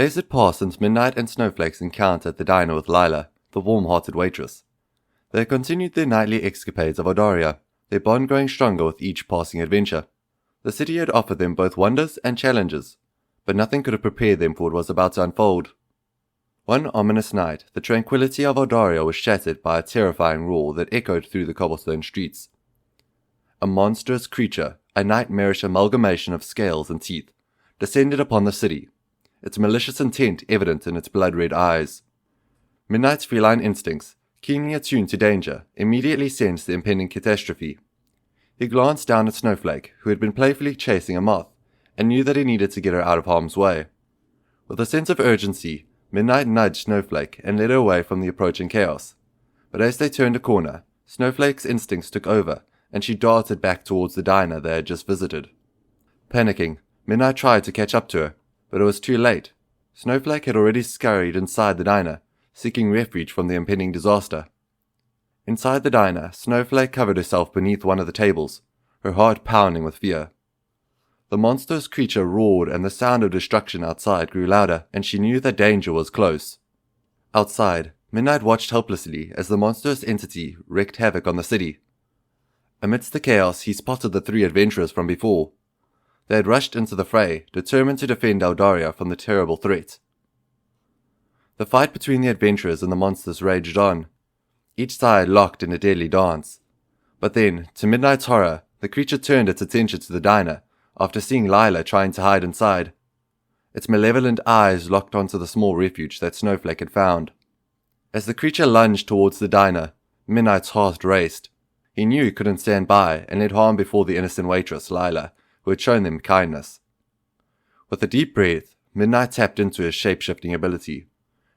Days had passed since Midnight and Snowflake's encounter at the diner with Lila, the warm-hearted waitress. They had continued their nightly escapades of Aldaria, their bond growing stronger with each passing adventure. The city had offered them both wonders and challenges, but nothing could have prepared them for what was about to unfold. One ominous night, the tranquility of Aldaria was shattered by a terrifying roar that echoed through the cobblestone streets. A monstrous creature, a nightmarish amalgamation of scales and teeth, descended upon the city, its malicious intent evident in its blood-red eyes. Midnight's feline instincts, keenly attuned to danger, immediately sensed the impending catastrophe. He glanced down at Snowflake, who had been playfully chasing a moth, and knew that he needed to get her out of harm's way. With a sense of urgency, Midnight nudged Snowflake and led her away from the approaching chaos. But as they turned a corner, Snowflake's instincts took over, and she darted back towards the diner they had just visited. Panicking, Midnight tried to catch up to her, but it was too late. Snowflake had already scurried inside the diner, seeking refuge from the impending disaster. Inside the diner, Snowflake covered herself beneath one of the tables, her heart pounding with fear. The monstrous creature roared and the sound of destruction outside grew louder, and she knew that danger was close. Outside, Midnight watched helplessly as the monstrous entity wreaked havoc on the city. Amidst the chaos, he spotted the three adventurers from before. They had rushed into the fray, determined to defend Aldaria from the terrible threat. The fight between the adventurers and the monsters raged on, each side locked in a deadly dance. But then, to Midnight's horror, the creature turned its attention to the diner, after seeing Lila trying to hide inside. Its malevolent eyes locked onto the small refuge that Snowflake had found. As the creature lunged towards the diner, Midnight's heart raced. He knew he couldn't stand by and let harm befall the innocent waitress, Lila, who had shown them kindness. With a deep breath, Midnight tapped into his shape-shifting ability.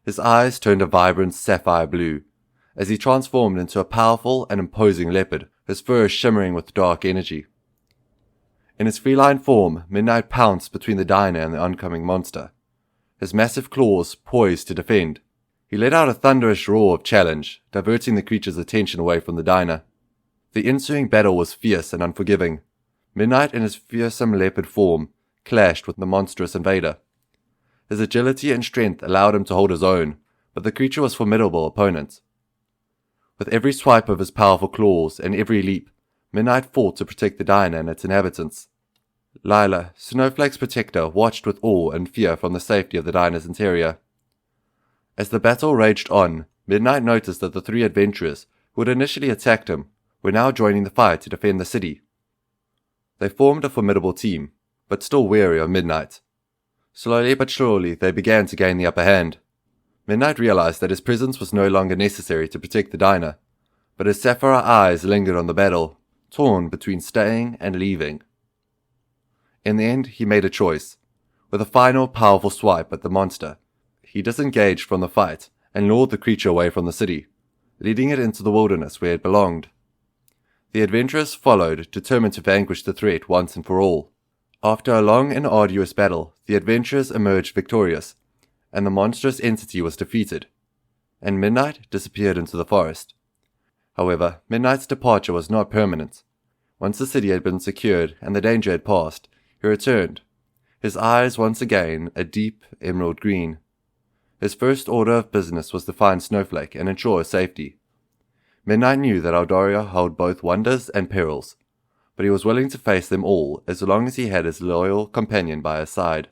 His eyes turned a vibrant sapphire blue, as he transformed into a powerful and imposing leopard, his fur shimmering with dark energy. In his feline form, Midnight pounced between the diner and the oncoming monster, his massive claws poised to defend. He let out a thunderous roar of challenge, diverting the creature's attention away from the diner. The ensuing battle was fierce and unforgiving. Midnight in his fearsome leopard form clashed with the monstrous invader. His agility and strength allowed him to hold his own, but the creature was a formidable opponent. With every swipe of his powerful claws and every leap, Midnight fought to protect the diner and its inhabitants. Lila, Snowflake's protector, watched with awe and fear from the safety of the diner's interior. As the battle raged on, Midnight noticed that the three adventurers, who had initially attacked him, were now joining the fight to defend the city. They formed a formidable team, but still wary of Midnight. Slowly but surely they began to gain the upper hand. Midnight realized that his presence was no longer necessary to protect the diner, but his sapphire eyes lingered on the battle, torn between staying and leaving. In the end, he made a choice. With a final powerful swipe at the monster, he disengaged from the fight and lured the creature away from the city, leading it into the wilderness where it belonged. The adventurers followed, determined to vanquish the threat once and for all. After a long and arduous battle, the adventurers emerged victorious, and the monstrous entity was defeated, and Midnight disappeared into the forest. However, Midnight's departure was not permanent. Once the city had been secured and the danger had passed, he returned, his eyes once again a deep emerald green. His first order of business was to find Snowflake and ensure her safety. Midnight knew that Aldaria held both wonders and perils, but he was willing to face them all as long as he had his loyal companion by his side.